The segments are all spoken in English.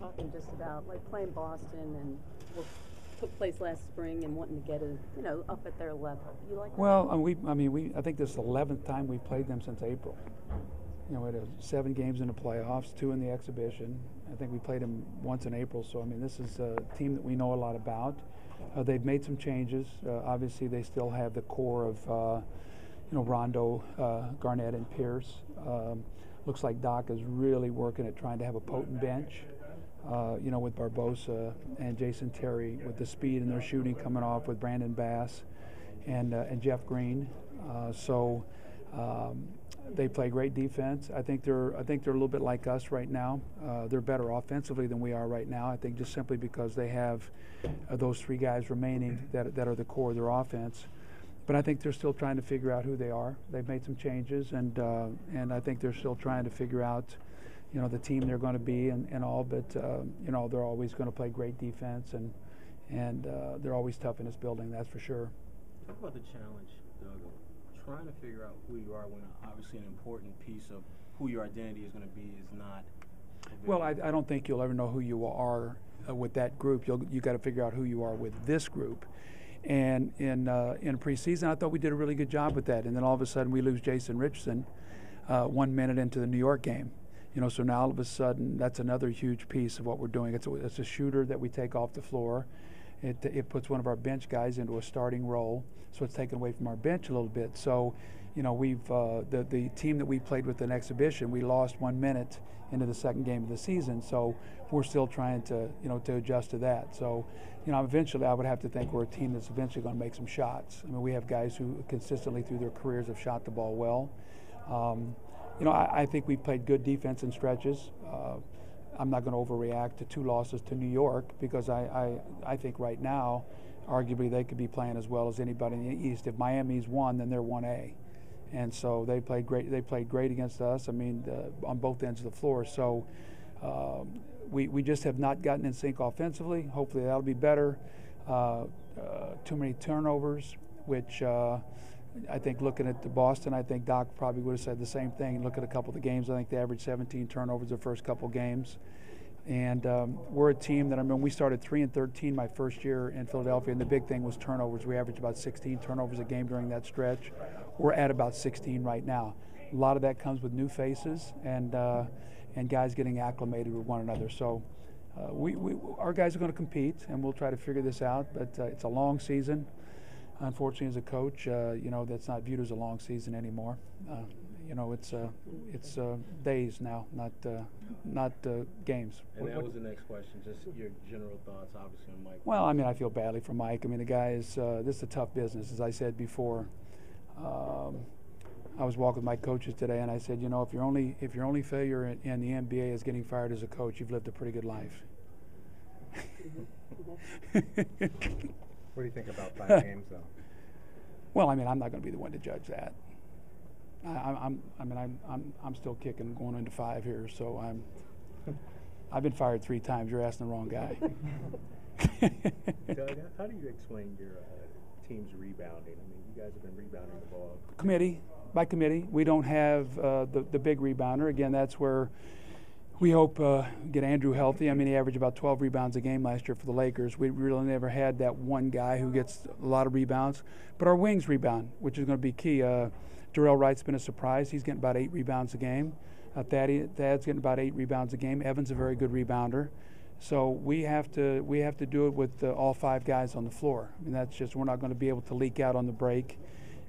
talking just about like playing Boston and what took place last spring and wanting to get it, up at their level. You like that? Well, I think this is the 11th time we've played them since April. We had 7 games in the playoffs, 2 in the exhibition. I think we played them once in April. So, this is a team that we know a lot about. They've made some changes. Obviously, they still have the core of, Rondo, Garnett, and Pierce. Looks like Doc is really working at trying to have a potent bench, with Barbosa and Jason Terry, with the speed and their shooting coming off with Brandon Bass and Jeff Green. They play great defense. I think they're a little bit like us right now. They're better offensively than we are right now. I think just simply because they have those 3 guys remaining that are the core of their offense. But I think they're still trying to figure out who they are. They've made some changes, and I think they're still trying to figure out, the team they're going to be and all. But they're always going to play great defense, and they're always tough in this building. That's for sure. Talk about the challenge, Doug, of trying to figure out who you are when obviously an important piece of who your identity is going to be is not. Well, I don't think you'll ever know who you are with that group. You got to figure out who you are with this group. And in preseason, I thought we did a really good job with that. And then all of a sudden, we lose Jason Richardson 1 minute into the New York game. So now all of a sudden, that's another huge piece of what we're doing. It's a shooter that we take off the floor. It puts one of our bench guys into a starting role, so it's taken away from our bench a little bit. So, we've the team that we played with in exhibition, we lost 1 minute into the second game of the season. So we're still trying to to adjust to that. So, eventually I would have to think we're a team that's eventually going to make some shots. We have guys who consistently through their careers have shot the ball well. I think we've played good defense in stretches. I'm not going to overreact to 2 losses to New York because I think right now, arguably they could be playing as well as anybody in the East. If Miami's won, then they're 1A. And so they played great. They played great against us. On both ends of the floor. So we just have not gotten in sync offensively. Hopefully that'll be better. Too many turnovers, which I think looking at the Boston, I think Doc probably would have said the same thing. Look at a couple of the games. I think they averaged 17 turnovers the first couple games. And we're a team that, we started 3-13 my first year in Philadelphia, and the big thing was turnovers. We averaged about 16 turnovers a game during that stretch. We're at about 16 right now. A lot of that comes with new faces and guys getting acclimated with one another. So our guys are going to compete, and we'll try to figure this out. But it's a long season. Unfortunately, as a coach, that's not viewed as a long season anymore. It's days now, not games. And that was the next question, just your general thoughts, obviously, on Mike. Well, I feel badly for Mike. The guy is, this is a tough business, as I said before. I was walking with my coaches today, and I said, if your only failure in the NBA is getting fired as a coach, you've lived a pretty good life. What do you think about 5 games, though? Well, I'm not going to be the one to judge that. I'm still kicking, going into 5 here, so I've been fired 3 times. You're asking the wrong guy. Doug, how do you explain your team's rebounding? You guys have been rebounding the ball. By committee. We don't have the big rebounder. Again, that's where we hope get Andrew healthy. He averaged about 12 rebounds a game last year for the Lakers. We really never had that one guy who gets a lot of rebounds. But our wings rebound, which is going to be key. Jarrell Wright's been a surprise. He's getting about 8 rebounds a game. Thad's getting about 8 rebounds a game. Evan's a very good rebounder. So we have to do it with all 5 guys on the floor. That's just, we're not going to be able to leak out on the break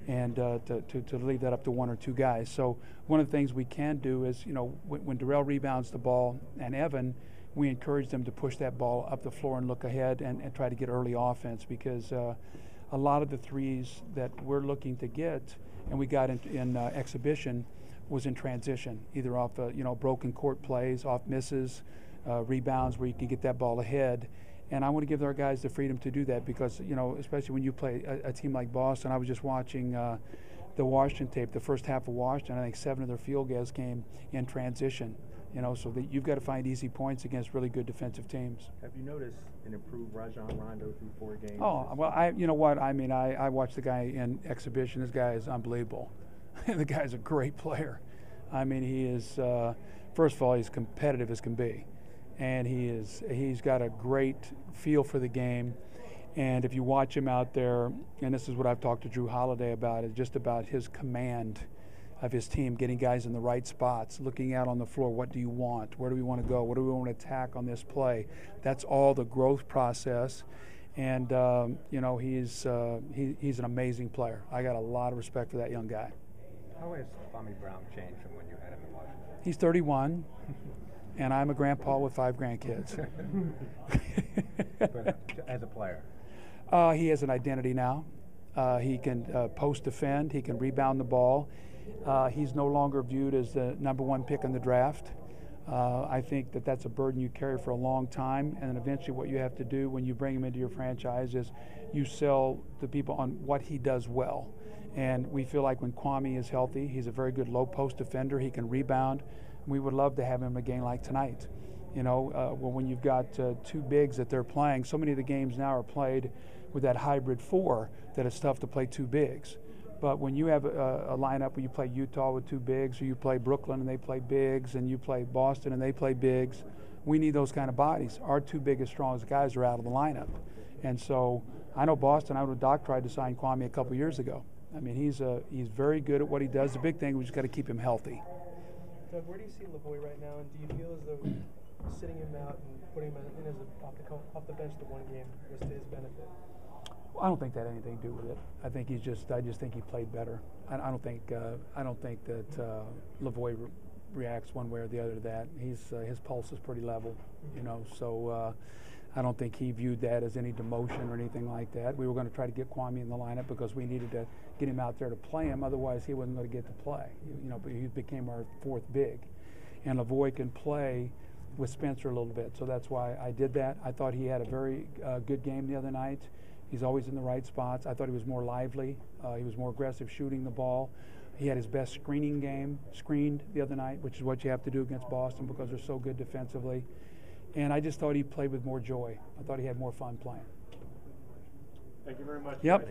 and to leave that up to 1 or 2 guys. So one of the things we can do is, when Darrell rebounds the ball and Evan, we encourage them to push that ball up the floor and look ahead and try to get early offense, because a lot of the threes that we're looking to get and we got in exhibition was in transition, either off broken court plays, off misses, rebounds where you can get that ball ahead. And I want to give our guys the freedom to do that, because, especially when you play a team like Boston. I was just watching the Washington tape, the first half of Washington. I think 7 of their field goals came in transition, so that you've got to find easy points against really good defensive teams. Have you noticed an improved Rajon Rondo through 4 games? Oh, well, I watched the guy in exhibition. This guy is unbelievable. The guy's a great player. He is, first of all, he's competitive as can be. and he's got a great feel for the game. And if you watch him out there, and this is what I've talked to Drew Holiday about, is just about his command of his team, getting guys in the right spots, looking out on the floor. What do you want? Where do we want to go? What do we want to attack on this play? That's all the growth process. And you know, he's an amazing player. I got a lot of respect for that young guy. How has Kwame Brown changed from when you had him in Washington? He's 31, and I'm a grandpa with 5 grandkids. But as a player? He has an identity now. He can post defend. He can rebound the ball. He's no longer viewed as the #1 pick in the draft. I think that that's a burden you carry for a long time, and then eventually what you have to do when you bring him into your franchise is you sell the people on what he does well. And we feel like when Kwame is healthy, he's a very good low post defender. He can rebound. We would love to have him in a game like tonight. You know, well, when you've got 2 bigs that they're playing, so many of the games now are played with that hybrid 4 that it's tough to play 2 bigs. But when you have a lineup where you play Utah with 2 bigs, or you play Brooklyn and they play bigs, and you play Boston and they play bigs, we need those kind of bodies. Our 2 biggest, strongest guys are out of the lineup. And so I know Boston, I know Doc tried to sign Kwame a couple years ago. I mean, he's very good at what he does. The big thing, we just got to keep him healthy. Doug, where do you see Lavoie right now, and do you feel as though sitting him out and putting him in as off the bench the one game was to his benefit? Well, I don't think that had anything to do with it. I think I just think he played better. I don't think that Lavoie reacts one way or the other to that. His pulse is pretty level, you know. So I don't think he viewed that as any demotion or anything like that. We were going to try to get Kwame in the lineup because we needed to get him out there to play him. Otherwise, he wasn't going to get to play. You know, but he became our 4th big, and Lavoie can play with Spencer a little bit. So that's why I did that. I thought he had a very good game the other night. He's always in the right spots. I thought he was more lively. He was more aggressive shooting the ball. He had his best screening game, screened the other night, which is what you have to do against Boston because they're so good defensively. And I just thought he played with more joy. I thought he had more fun playing. Thank you very much. Yep.